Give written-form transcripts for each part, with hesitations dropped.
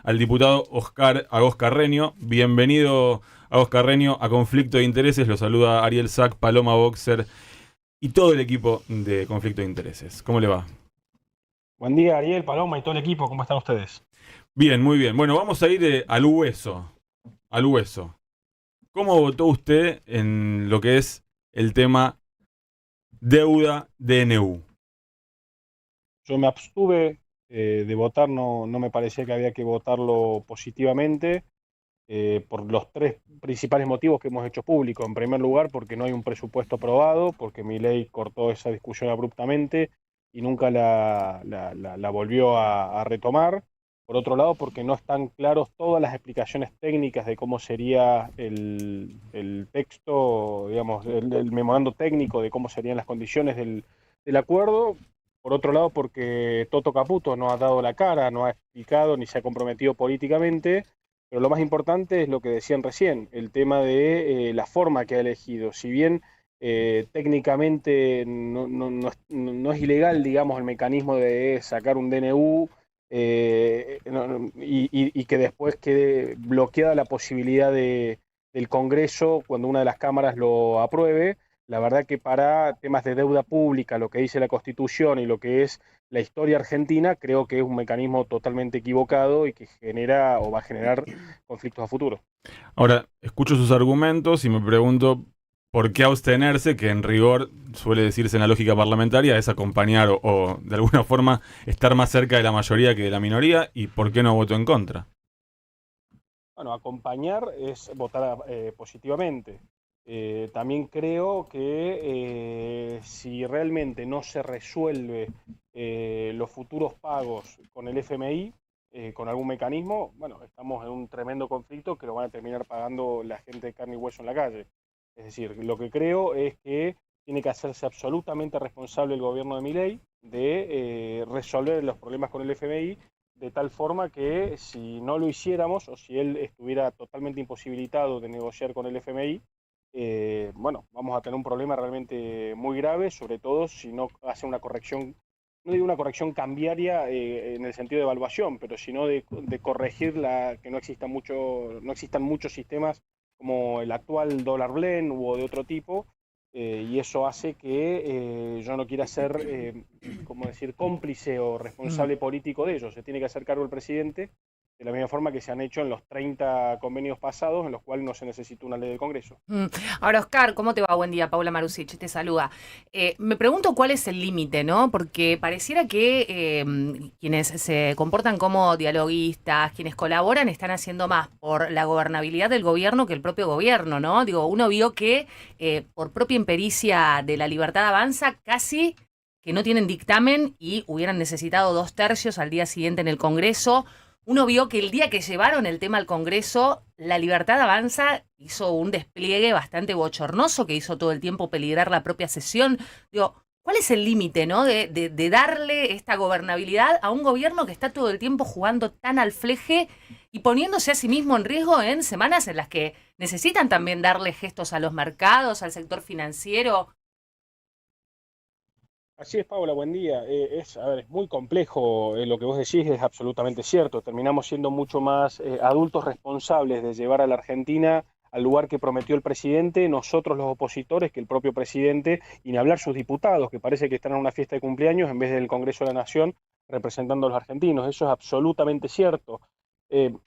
al diputado Agos Carreño. Bienvenido, Agos Carreño, a Conflicto de Intereses. Lo saluda Ariel Sack, Paloma Boxer y todo el equipo de Conflicto de Intereses. ¿Cómo le va? Buen día, Ariel, Paloma y todo el equipo, ¿cómo están ustedes? Bien, muy bien. Bueno, vamos a ir al hueso. Al hueso. ¿Cómo votó usted en lo que es el tema deuda DNU? Yo me abstuve de votar, no me parecía que había que votarlo positivamente por los tres principales motivos que hemos hecho público. En primer lugar, porque no hay un presupuesto aprobado, porque Milei cortó esa discusión abruptamente y nunca la volvió a retomar. Por otro lado, porque no están claros todas las explicaciones técnicas de cómo sería el texto, digamos, el memorando técnico de cómo serían las condiciones del acuerdo. Por otro lado, porque Toto Caputo no ha dado la cara, no ha explicado ni se ha comprometido políticamente. Pero lo más importante es lo que decían recién, el tema de la forma que ha elegido. Si bien técnicamente no es ilegal, digamos, el mecanismo de sacar un DNU y que después quede bloqueada la posibilidad del Congreso cuando una de las cámaras lo apruebe. La verdad que para temas de deuda pública, lo que dice la Constitución y lo que es la historia argentina, creo que es un mecanismo totalmente equivocado y que genera o va a generar conflictos a futuro. Ahora, escucho sus argumentos y me pregunto por qué abstenerse, que en rigor suele decirse en la lógica parlamentaria, es acompañar o de alguna forma estar más cerca de la mayoría que de la minoría, y por qué no votó en contra. Bueno, acompañar es votar positivamente. También creo que si realmente no se resuelve los futuros pagos con el FMI, con algún mecanismo, bueno, estamos en un tremendo conflicto que lo van a terminar pagando la gente de carne y hueso en la calle. Es decir, lo que creo es que tiene que hacerse absolutamente responsable el gobierno de Milei de resolver los problemas con el FMI de tal forma que si no lo hiciéramos o si él estuviera totalmente imposibilitado de negociar con el FMI, bueno, vamos a tener un problema realmente muy grave, sobre todo si no hace una corrección, no digo una corrección cambiaria en el sentido de evaluación, pero sino de corregir que no existan muchos sistemas como el actual dólar blend o de otro tipo, y eso hace que yo no quiera ser como decir, cómplice o Mm. responsable político de ello. Se tiene que hacer cargo el presidente, de la misma forma que se han hecho en los 30 convenios pasados, en los cuales no se necesita una ley del Congreso. Mm. Ahora, Oscar, ¿cómo te va? Buen día, Paula Marusic, te saluda. Me pregunto cuál es el límite, ¿no? Porque pareciera que quienes se comportan como dialoguistas, quienes colaboran, están haciendo más por la gobernabilidad del gobierno que el propio gobierno, ¿no? Digo, uno vio que por propia impericia de la Libertad Avanza, casi que no tienen dictamen y hubieran necesitado 2/3 al día siguiente en el Congreso. Uno vio que el día que llevaron el tema al Congreso, La Libertad Avanza hizo un despliegue bastante bochornoso que hizo todo el tiempo peligrar la propia sesión. Digo, ¿cuál es el límite, no? De darle esta gobernabilidad a un gobierno que está todo el tiempo jugando tan al fleje y poniéndose a sí mismo en riesgo en semanas en las que necesitan también darle gestos a los mercados, al sector financiero? Así es, Paula, buen día. A ver, es muy complejo lo que vos decís, es absolutamente cierto. Terminamos siendo mucho más adultos responsables de llevar a la Argentina al lugar que prometió el presidente, nosotros los opositores, que el propio presidente, y ni hablar sus diputados, que parece que están en una fiesta de cumpleaños en vez del Congreso de la Nación representando a los argentinos. Eso es absolutamente cierto.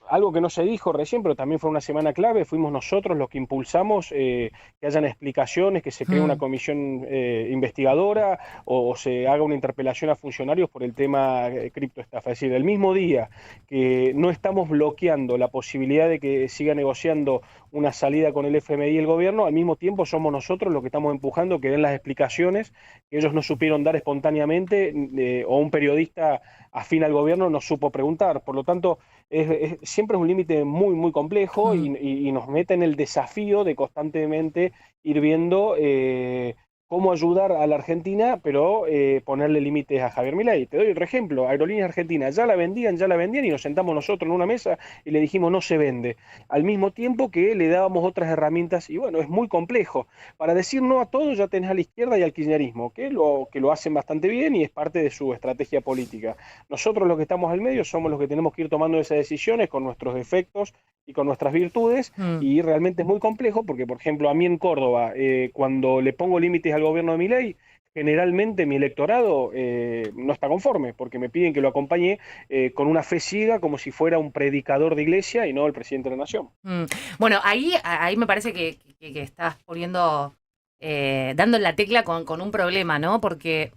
Algo que no se dijo recién, pero también fue una semana clave, fuimos nosotros los que impulsamos que hayan explicaciones, que se cree una Mm. comisión investigadora o se haga una interpelación a funcionarios por el tema criptoestafa. Es decir, el mismo día que no estamos bloqueando la posibilidad de que siga negociando una salida con el FMI y el gobierno, al mismo tiempo somos nosotros los que estamos empujando que den las explicaciones que ellos no supieron dar espontáneamente o un periodista afín al gobierno no supo preguntar. Por lo tanto, siempre es un límite muy, muy complejo Mm. y nos mete en el desafío de constantemente ir viendo cómo ayudar a la Argentina, pero ponerle límites a Javier Milei. Te doy otro ejemplo, Aerolíneas Argentinas, ya la vendían y nos sentamos nosotros en una mesa y le dijimos no se vende, al mismo tiempo que le dábamos otras herramientas, y bueno, es muy complejo. Para decir no a todo ya tenés a la izquierda y al kirchnerismo, que lo hacen bastante bien y es parte de su estrategia política. Nosotros los que estamos al medio somos los que tenemos que ir tomando esas decisiones con nuestros defectos y con nuestras virtudes, y realmente es muy complejo porque, por ejemplo, a mí en Córdoba, cuando le pongo límites al gobierno de Milei, generalmente mi electorado no está conforme, porque me piden que lo acompañe con una fe ciega, como si fuera un predicador de iglesia y no el presidente de la nación. Bueno, ahí me parece que estás poniendo, dando en la tecla con un problema, ¿no? Porque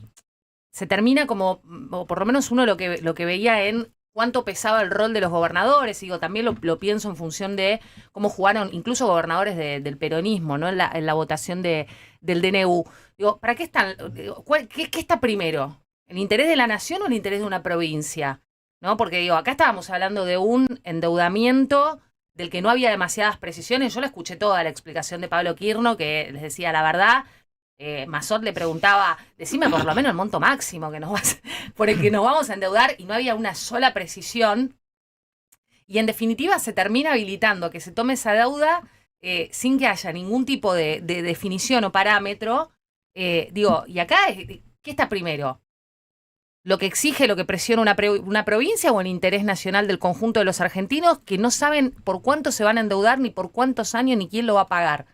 se termina como, o por lo menos uno lo que veía en cuánto pesaba el rol de los gobernadores, y digo, también lo pienso en función de cómo jugaron incluso gobernadores del peronismo, ¿no? En la votación del DNU. Digo, ¿para qué están? ¿Qué está primero? ¿El interés de la nación o el interés de una provincia? ¿No? Porque digo, acá estábamos hablando de un endeudamiento del que no había demasiadas precisiones. Yo la escuché toda la explicación de Pablo Quirno, que les decía la verdad. Mazot le preguntaba, decime por lo menos el monto máximo por el que nos vamos a endeudar, y no había una sola precisión. Y en definitiva se termina habilitando que se tome esa deuda sin que haya ningún tipo de definición o parámetro. Digo, ¿y acá qué está primero? ¿Lo que exige, lo que presiona una provincia, o el interés nacional del conjunto de los argentinos que no saben por cuánto se van a endeudar, ni por cuántos años, ni quién lo va a pagar?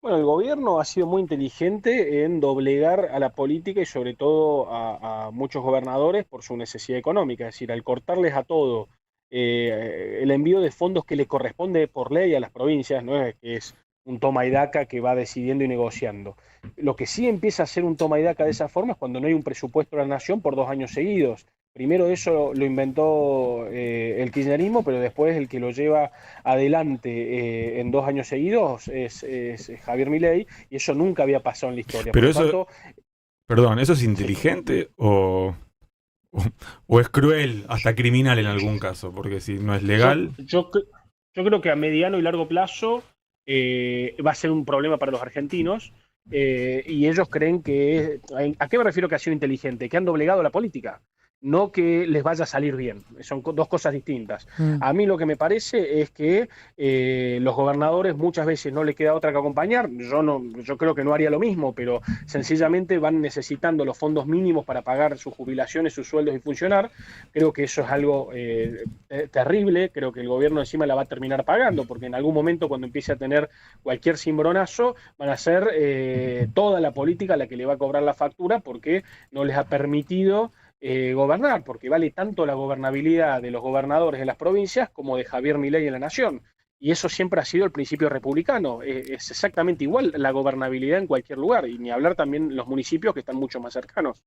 Bueno, el gobierno ha sido muy inteligente en doblegar a la política y sobre todo a muchos gobernadores por su necesidad económica, es decir, al cortarles a todo el envío de fondos que le corresponde por ley a las provincias, no es que es un toma y daca que va decidiendo y negociando. Lo que sí empieza a ser un toma y daca de esa forma es cuando no hay un presupuesto de la nación por 2 años seguidos. Primero eso lo inventó el kirchnerismo, pero después el que lo lleva adelante en 2 años seguidos es Javier Milei, y eso nunca había pasado en la historia. Pero Por eso, tanto, perdón, ¿eso es sí. inteligente o es cruel, hasta criminal en algún caso? Porque si no es legal... Yo creo que a mediano y largo plazo va a ser un problema para los argentinos, y ellos creen que... ¿A qué me refiero que ha sido inteligente? Que han doblegado la política, no que les vaya a salir bien. Son dos cosas distintas. A mí lo que me parece es que los gobernadores muchas veces no les queda otra que acompañar. Yo creo que no haría lo mismo, pero sencillamente van necesitando los fondos mínimos para pagar sus jubilaciones, sus sueldos y funcionar. Creo que eso es algo terrible. Creo que el gobierno encima la va a terminar pagando, porque en algún momento, cuando empiece a tener cualquier cimbronazo, van a ser toda la política la que le va a cobrar la factura, porque no les ha permitido gobernar, porque vale tanto la gobernabilidad de los gobernadores en las provincias como de Javier Milei en la nación. Y eso siempre ha sido el principio republicano. Es exactamente igual la gobernabilidad en cualquier lugar, y ni hablar también los municipios, que están mucho más cercanos.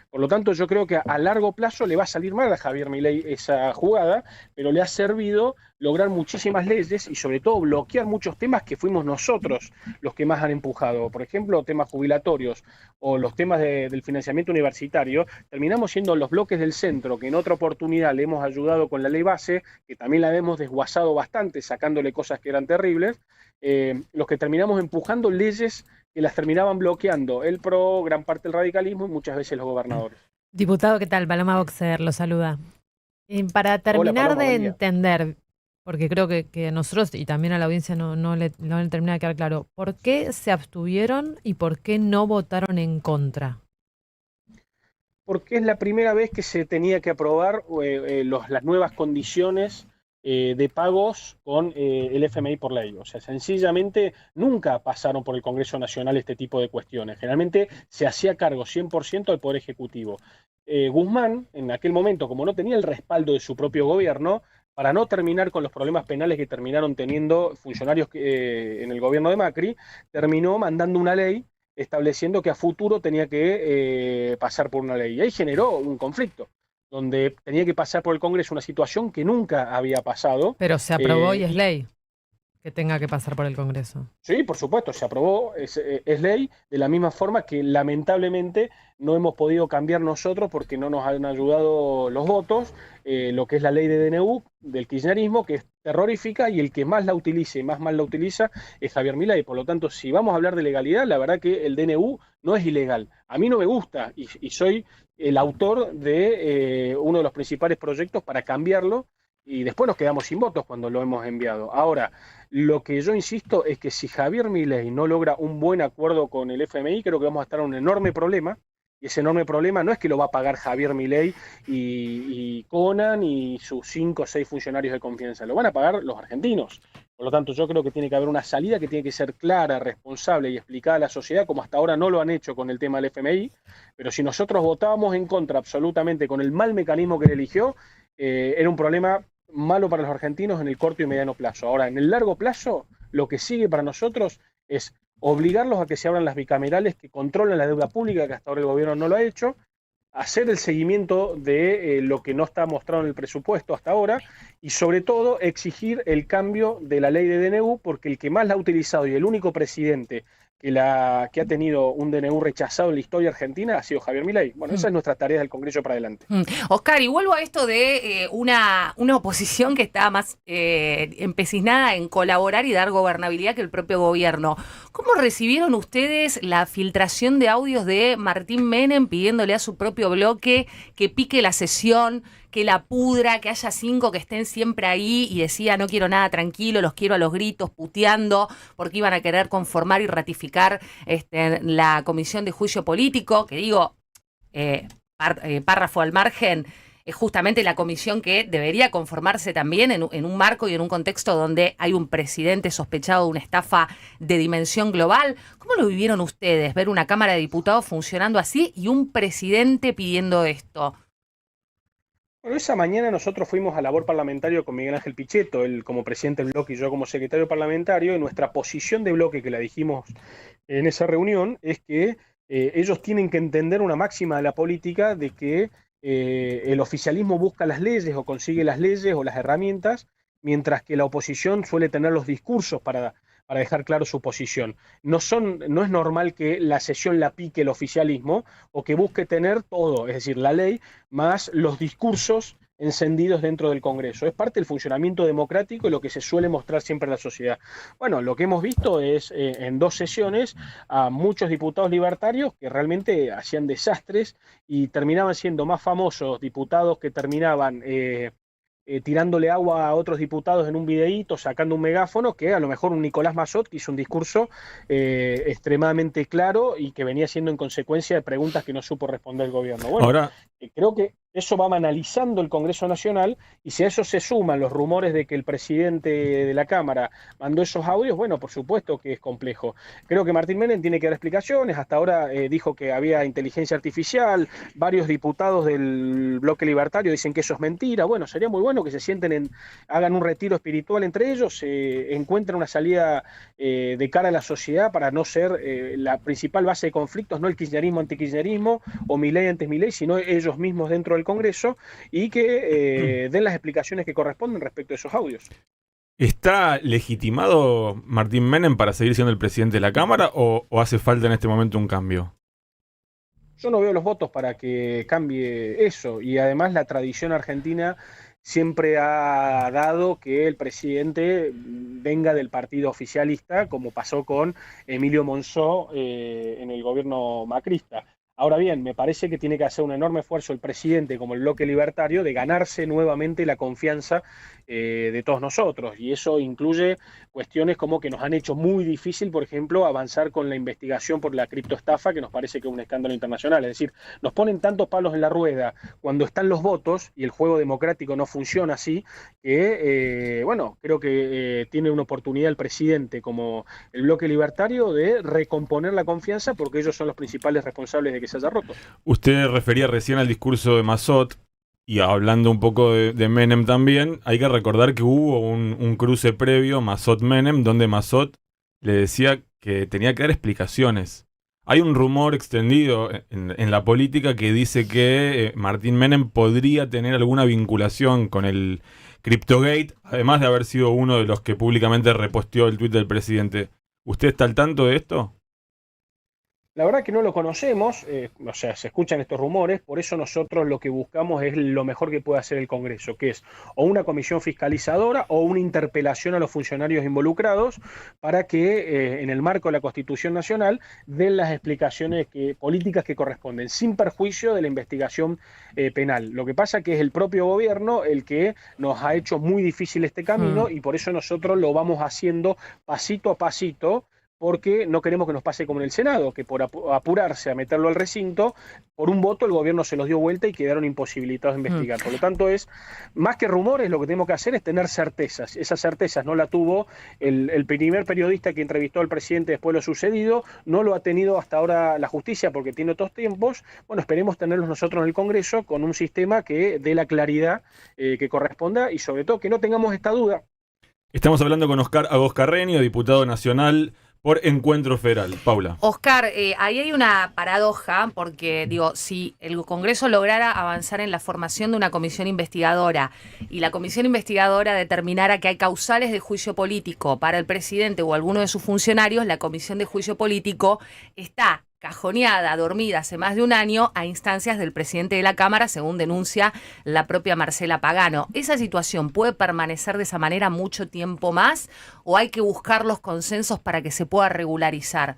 Por lo tanto, yo creo que a largo plazo le va a salir mal a Javier Milei esa jugada, pero le ha servido lograr muchísimas leyes y sobre todo bloquear muchos temas que fuimos nosotros los que más han empujado. Por ejemplo, temas jubilatorios o los temas del financiamiento universitario, terminamos siendo los bloques del centro, que en otra oportunidad le hemos ayudado con la ley base, que también la hemos desguazado bastante, sacándole cosas que eran terribles, los que terminamos empujando leyes que las terminaban bloqueando el PRO, gran parte del radicalismo y muchas veces los gobernadores. Diputado, ¿qué tal? Paloma Boxer lo saluda. Para terminar Paloma, de buen día. entender, porque creo que a nosotros y también a la audiencia no le termina de quedar claro, ¿por qué se abstuvieron y por qué no votaron en contra? Porque es la primera vez que se tenía que aprobar las nuevas condiciones de pagos con el FMI por ley. O sea, sencillamente nunca pasaron por el Congreso Nacional este tipo de cuestiones. Generalmente se hacía cargo 100% al Poder Ejecutivo. Guzmán, en aquel momento, como no tenía el respaldo de su propio gobierno, para no terminar con los problemas penales que terminaron teniendo funcionarios en el gobierno de Macri, terminó mandando una ley estableciendo que a futuro tenía que pasar por una ley. Y ahí generó un conflicto, donde tenía que pasar por el Congreso una situación que nunca había pasado. Pero se aprobó y es ley que tenga que pasar por el Congreso. Sí, por supuesto, se aprobó, es ley, de la misma forma que lamentablemente no hemos podido cambiar nosotros porque no nos han ayudado los votos, lo que es la ley de DNU del kirchnerismo, que es terrorífica y el que más la utiliza y más mal la utiliza es Javier Milei. Por lo tanto, si vamos a hablar de legalidad, la verdad que el DNU no es ilegal. A mí no me gusta y soy el autor de uno de los principales proyectos para cambiarlo y después nos quedamos sin votos cuando lo hemos enviado. Ahora, lo que yo insisto es que si Javier Milei no logra un buen acuerdo con el FMI, creo que vamos a estar en un enorme problema. Y ese enorme problema no es que lo va a pagar Javier Milei y Conan y sus 5 o 6 funcionarios de confianza, lo van a pagar los argentinos. Por lo tanto, yo creo que tiene que haber una salida que tiene que ser clara, responsable y explicada a la sociedad, como hasta ahora no lo han hecho con el tema del FMI. Pero si nosotros votábamos en contra absolutamente con el mal mecanismo que él eligió, era un problema malo para los argentinos en el corto y mediano plazo. Ahora, en el largo plazo, lo que sigue para nosotros es obligarlos a que se abran las bicamerales que controlen la deuda pública, que hasta ahora el gobierno no lo ha hecho, hacer el seguimiento de lo que no está mostrado en el presupuesto hasta ahora y sobre todo exigir el cambio de la ley de DNU, porque el que más la ha utilizado y el único presidente que ha tenido un DNU rechazado en la historia argentina ha sido Javier Milei. Bueno, esa es nuestra tarea del Congreso para adelante. Oscar, y vuelvo a esto de una oposición que está más empecinada en colaborar y dar gobernabilidad que el propio gobierno. ¿Cómo recibieron ustedes la filtración de audios de Martín Menem pidiéndole a su propio bloque que pique la sesión, que la pudra, que haya 5 que estén siempre ahí, y decía: no quiero nada tranquilo, los quiero a los gritos, puteando, porque iban a querer conformar y ratificar la Comisión de Juicio Político, que digo, párrafo al margen, es justamente la comisión que debería conformarse también en un marco y en un contexto donde hay un presidente sospechado de una estafa de dimensión global? ¿Cómo lo vivieron ustedes, ver una Cámara de Diputados funcionando así y un presidente pidiendo esto? Bueno, esa mañana nosotros fuimos a labor parlamentario con Miguel Ángel Pichetto, él como presidente del bloque y yo como secretario parlamentario, y nuestra posición de bloque, que la dijimos en esa reunión, es que ellos tienen que entender una máxima de la política de que el oficialismo busca las leyes o consigue las leyes o las herramientas, mientras que la oposición suele tener los discursos para dejar claro su posición. No es normal que la sesión la pique el oficialismo o que busque tener todo, es decir, la ley más los discursos encendidos dentro del Congreso. Es parte del funcionamiento democrático y lo que se suele mostrar siempre en la sociedad. Bueno, lo que hemos visto es en 2 sesiones a muchos diputados libertarios que realmente hacían desastres y terminaban siendo más famosos diputados que terminaban tirándole agua a otros diputados en un videíto, sacando un megáfono, que a lo mejor un Nicolás Massot que hizo un discurso extremadamente claro y que venía siendo en consecuencia de preguntas que no supo responder el gobierno. Bueno, ahora creo que eso va analizando el Congreso Nacional, y si a eso se suman los rumores de que el presidente de la Cámara mandó esos audios, bueno, por supuesto que es complejo. Creo que Martín Menem tiene que dar explicaciones. Hasta ahora dijo que había inteligencia artificial, varios diputados del bloque libertario dicen que eso es mentira. Bueno, sería muy bueno que se sienten, hagan un retiro espiritual entre ellos, encuentren una salida de cara a la sociedad para no ser la principal base de conflictos, no el kirchnerismo antikirchnerismo o Milei antes Milei, sino ellos mismos dentro del Congreso, y que den las explicaciones que corresponden respecto a esos audios. ¿Está legitimado Martín Menem para seguir siendo el presidente de la Cámara o hace falta en este momento un cambio? Yo no veo los votos para que cambie eso, y además la tradición argentina siempre ha dado que el presidente venga del partido oficialista, como pasó con Emilio Monzó en el gobierno macrista. Ahora bien, me parece que tiene que hacer un enorme esfuerzo el presidente, como el bloque libertario, de ganarse nuevamente la confianza de todos nosotros, y eso incluye cuestiones como que nos han hecho muy difícil, por ejemplo, avanzar con la investigación por la criptoestafa, que nos parece que es un escándalo internacional. Es decir, nos ponen tantos palos en la rueda cuando están los votos y el juego democrático no funciona así, que bueno, creo que tiene una oportunidad el presidente como el bloque libertario de recomponer la confianza, porque ellos son los principales responsables de que se haya roto. Usted refería recién al discurso de Massot, y hablando un poco de Menem también, hay que recordar que hubo un cruce previo, Massot-Menem, donde Massot le decía que tenía que dar explicaciones. Hay un rumor extendido en la política que dice que Martín Menem podría tener alguna vinculación con el Cryptogate, además de haber sido uno de los que públicamente reposteó el tuit del presidente. ¿Usted está al tanto de esto? La verdad que no lo conocemos, o sea, se escuchan estos rumores, por eso nosotros lo que buscamos es lo mejor que puede hacer el Congreso, que es o una comisión fiscalizadora o una interpelación a los funcionarios involucrados para que en el marco de la Constitución Nacional den las explicaciones políticas que corresponden, sin perjuicio de la investigación penal. Lo que pasa que es el propio gobierno el que nos ha hecho muy difícil este camino y por eso nosotros lo vamos haciendo pasito a pasito, porque no queremos que nos pase como en el Senado, que por apurarse a meterlo al recinto, por un voto el gobierno se los dio vuelta y quedaron imposibilitados de investigar. Por lo tanto, es más que rumores, lo que tenemos que hacer es tener certezas. Esas certezas no la tuvo el primer periodista que entrevistó al presidente después de lo sucedido, no lo ha tenido hasta ahora la justicia porque tiene otros tiempos. Bueno, esperemos tenerlos nosotros en el Congreso con un sistema que dé la claridad que corresponda y sobre todo que no tengamos esta duda. Estamos hablando con Oscar Agos Carreño, diputado nacional por Encuentro Federal. Paula. Oscar, ahí hay una paradoja, porque digo, si el Congreso lograra avanzar en la formación de una comisión investigadora y la comisión investigadora determinara que hay causales de juicio político para el presidente o alguno de sus funcionarios, la comisión de juicio político está cajoneada, dormida hace más de un año a instancias del presidente de la Cámara, según denuncia la propia Marcela Pagano. ¿Esa situación puede permanecer de esa manera mucho tiempo más o hay que buscar los consensos para que se pueda regularizar?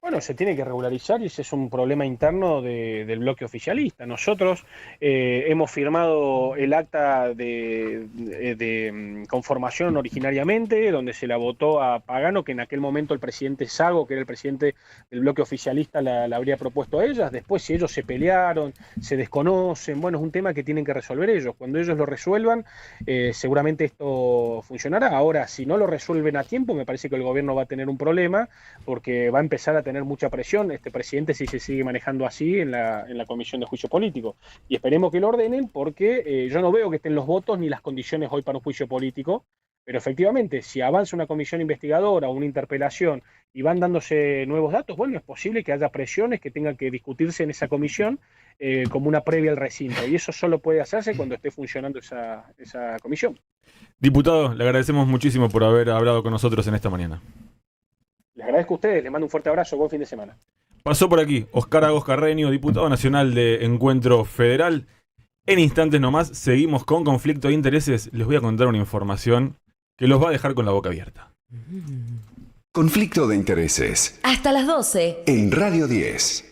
Bueno, se tiene que regularizar y ese es un problema interno del bloque oficialista. Nosotros hemos firmado el acta de conformación originariamente, donde se la votó a Pagano, que en aquel momento el presidente Sago, que era el presidente del bloque oficialista, la habría propuesto a ellas. Después, si ellos se pelearon, se desconocen, bueno, es un tema que tienen que resolver ellos. Cuando ellos lo resuelvan, seguramente esto funcionará. Ahora, si no lo resuelven a tiempo, me parece que el gobierno va a tener un problema, porque va a empezar a tener mucha presión este presidente si se sigue manejando así en la Comisión de Juicio Político. Y esperemos que lo ordenen porque yo no veo que estén los votos ni las condiciones hoy para un juicio político, pero efectivamente, si avanza una comisión investigadora o una interpelación y van dándose nuevos datos, bueno, es posible que haya presiones que tengan que discutirse en esa comisión como una previa al recinto. Y eso solo puede hacerse cuando esté funcionando esa comisión. Diputado, le agradecemos muchísimo por haber hablado con nosotros en esta mañana. Les agradezco a ustedes, les mando un fuerte abrazo, buen fin de semana. Pasó por aquí Oscar Agos Carreño, diputado nacional de Encuentro Federal. En instantes nomás seguimos con conflicto de intereses. Les voy a contar una información que los va a dejar con la boca abierta. Conflicto de intereses. Hasta las 12. En Radio 10.